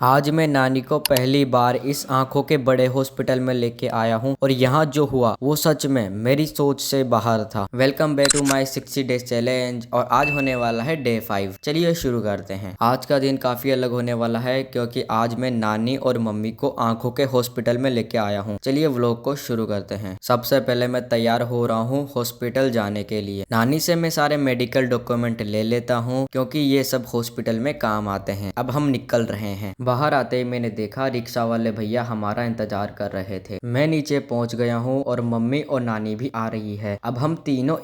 आज मैं नानी को पहली बार इस आंखों के बड़े हॉस्पिटल में लेके आया हूँ और यहाँ जो हुआ वो सच में मेरी सोच से बाहर था। Welcome back to my 60 days challenge और आज होने वाला है डे 5। चलिए शुरू करते हैं। आज का दिन काफी अलग होने वाला है क्योंकि आज मैं नानी और मम्मी को आंखों के हॉस्पिटल में लेके आया हूँ। चलिए व्लॉग को शुरू करते हैं। सबसे पहले मैं तैयार हो रहा हूँ हॉस्पिटल जाने के लिए। नानी से मैं सारे मेडिकल डॉक्यूमेंट ले लेता हूँ क्योंकि ये सब हॉस्पिटल में काम आते हैं। अब हम निकल रहे हैं। बाहर आते ही मैंने देखा रिक्शा वाले भैया हमारा इंतजार कर रहे थे। मैं नीचे पहुंच गया हूं और मम्मी और नानी भी आ रही है। अब हम तीनों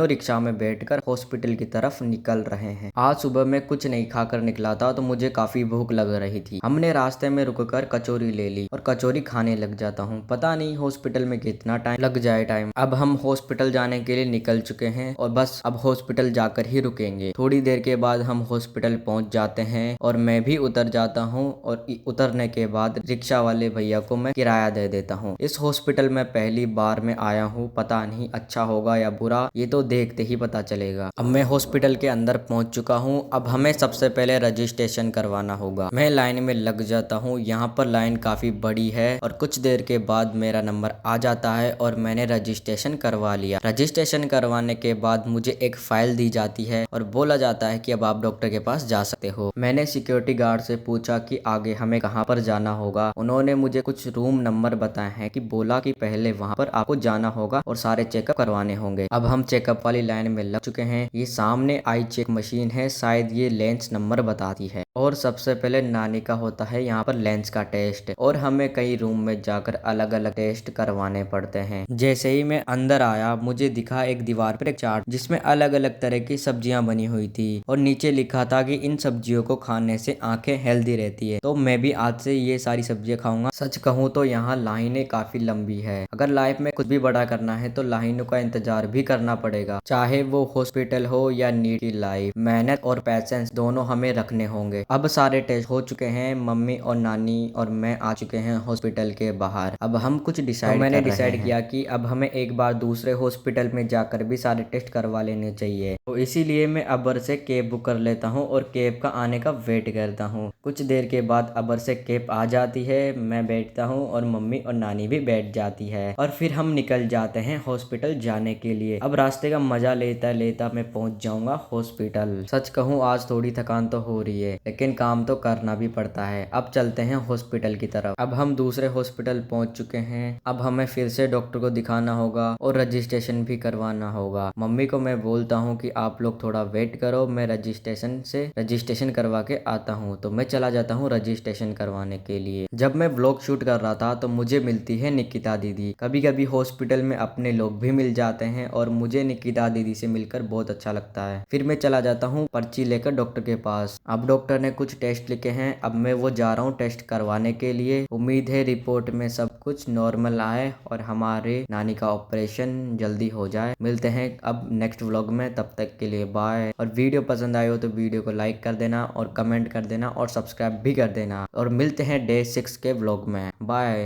रिक्शा में बैठकर हॉस्पिटल की तरफ निकल रहे हैं। आज सुबह मैं कुछ नहीं खाकर निकला था तो मुझे काफी भूख लग रही थी। हमने रास्ते में रुककर कचौरी ले ली और कचौरी खाने लग जाता हूँ। पता नहीं हॉस्पिटल में कितना टाइम लग जाए। अब हम हॉस्पिटल जाने के लिए निकल चुके हैं और बस अब हॉस्पिटल जाकर ही रुकेंगे। थोड़ी देर के बाद हम हॉस्पिटल पहुंच जाते हैं और मैं भी उतर जाता हूँ और उतरने के बाद रिक्शा वाले भैया को मैं किराया दे देता हूँ। इस हॉस्पिटल में पहली बार मैं आया हूँ, पता नहीं अच्छा होगा या बुरा, ये तो देखते ही पता चलेगा। अब मैं हॉस्पिटल के अंदर पहुँच चुका हूँ। अब हमें सबसे पहले रजिस्ट्रेशन करवाना होगा। मैं लाइन में लग जाता हूँ। यहाँ पर लाइन काफी बड़ी है और कुछ देर के बाद मेरा नंबर आ जाता है और मैंने रजिस्ट्रेशन करवा लिया। रजिस्ट्रेशन करवाने के बाद मुझे एक फाइल दी जाती है और बोला जाता है कि अब आप डॉक्टर के पास जा सकते हो। मैंने सिक्योरिटी गार्ड से पूछा कि आगे हमें कहाँ पर जाना होगा। उन्होंने मुझे कुछ रूम नंबर बताए हैं कि बोला कि पहले वहाँ पर आपको जाना होगा और सारे चेकअप करवाने होंगे। अब हम चेकअप वाली लाइन में लग चुके हैं। ये सामने आई चेक मशीन है, शायद ये लेंस नंबर बताती है। और सबसे पहले नानी का होता है यहाँ पर लेंस का टेस्ट और हमें कई रूम में जाकर अलग अलग टेस्ट करवाने पड़ते हैं। जैसे ही मैं अंदर आया मुझे दिखा एक दीवार पर एक चार्ट जिसमें अलग अलग तरह की सब्जियां बनी हुई थी और नीचे लिखा था कि इन सब्जियों को खाने से आंखें हेल्दी रहती है। तो मैं भी आज से ये सारी सब्जियां खाऊंगा। सच कहूँ तो यहाँ लाइनें काफी लंबी है। अगर लाइफ में कुछ भी बड़ा करना है तो लाइनों का इंतजार भी करना पड़ेगा, चाहे वो हॉस्पिटल हो या नीट की लाइफ। मेहनत और पैसेंस दोनों हमें रखने होंगे। अब सारे टेस्ट हो चुके हैं। मम्मी और नानी और मैं आ चुके हैं हॉस्पिटल के बाहर। अब हम कुछ डिसाइड मैंने डिसाइड किया कि अब हमें एक बार दूसरे हॉस्पिटल में जाकर भी सारे टेस्ट करवा लेने चाहिए। तो इसीलिए मैं अबर से कैब बुक कर लेता हूँ और कैब का आने का वेट करता हूँ। कुछ देर के बाद अबर से कैब आ जाती है, मैं बैठता हूँ और मम्मी और नानी भी बैठ जाती है और फिर हम निकल जाते हैं हॉस्पिटल जाने के लिए। अब रास्ते का मजा लेता लेता मैं पहुंच जाऊंगा हॉस्पिटल। सच कहूँ आज थोड़ी थकान तो हो रही है लेकिन काम तो करना भी पड़ता है। अब चलते हैं हॉस्पिटल की तरफ। अब हम दूसरे हॉस्पिटल पहुंच चुके हैं। अब हमें फिर से डॉक्टर को दिखाना होगा और रजिस्ट्रेशन भी करवाना होगा। मम्मी को मैं बोलता हूँ कि आप लोग थोड़ा वेट करो, मैं रजिस्ट्रेशन करवा के आता हूँ। तो मैं चला जाता हूँ रजिस्ट्रेशन करवाने के लिए। जब मैं व्लॉग शूट कर रहा था तो मुझे मिलती है निकिता दीदी। कभी कभी हॉस्पिटल में अपने लोग भी मिल जाते हैं और मुझे निकिता दीदी से मिलकर बहुत अच्छा लगता है। फिर मैं चला जाता हूँ पर्ची लेकर डॉक्टर के पास। अब डॉक्टर ने कुछ टेस्ट लिखे हैं, अब मैं वो जा रहा हूँ टेस्ट करवाने के लिए। उम्मीद है रिपोर्ट में सब कुछ नॉर्मल आए और हमारे नानी का ऑपरेशन जल्दी हो जाए। मिलते हैं अब नेक्स्ट व्लॉग में, तब तक के लिए बाय। और वीडियो पसंद आई हो तो वीडियो को लाइक कर देना और कमेंट कर देना और सब्सक्राइब भी कर देना और मिलते हैं डे 6 के व्लॉग में। बाय।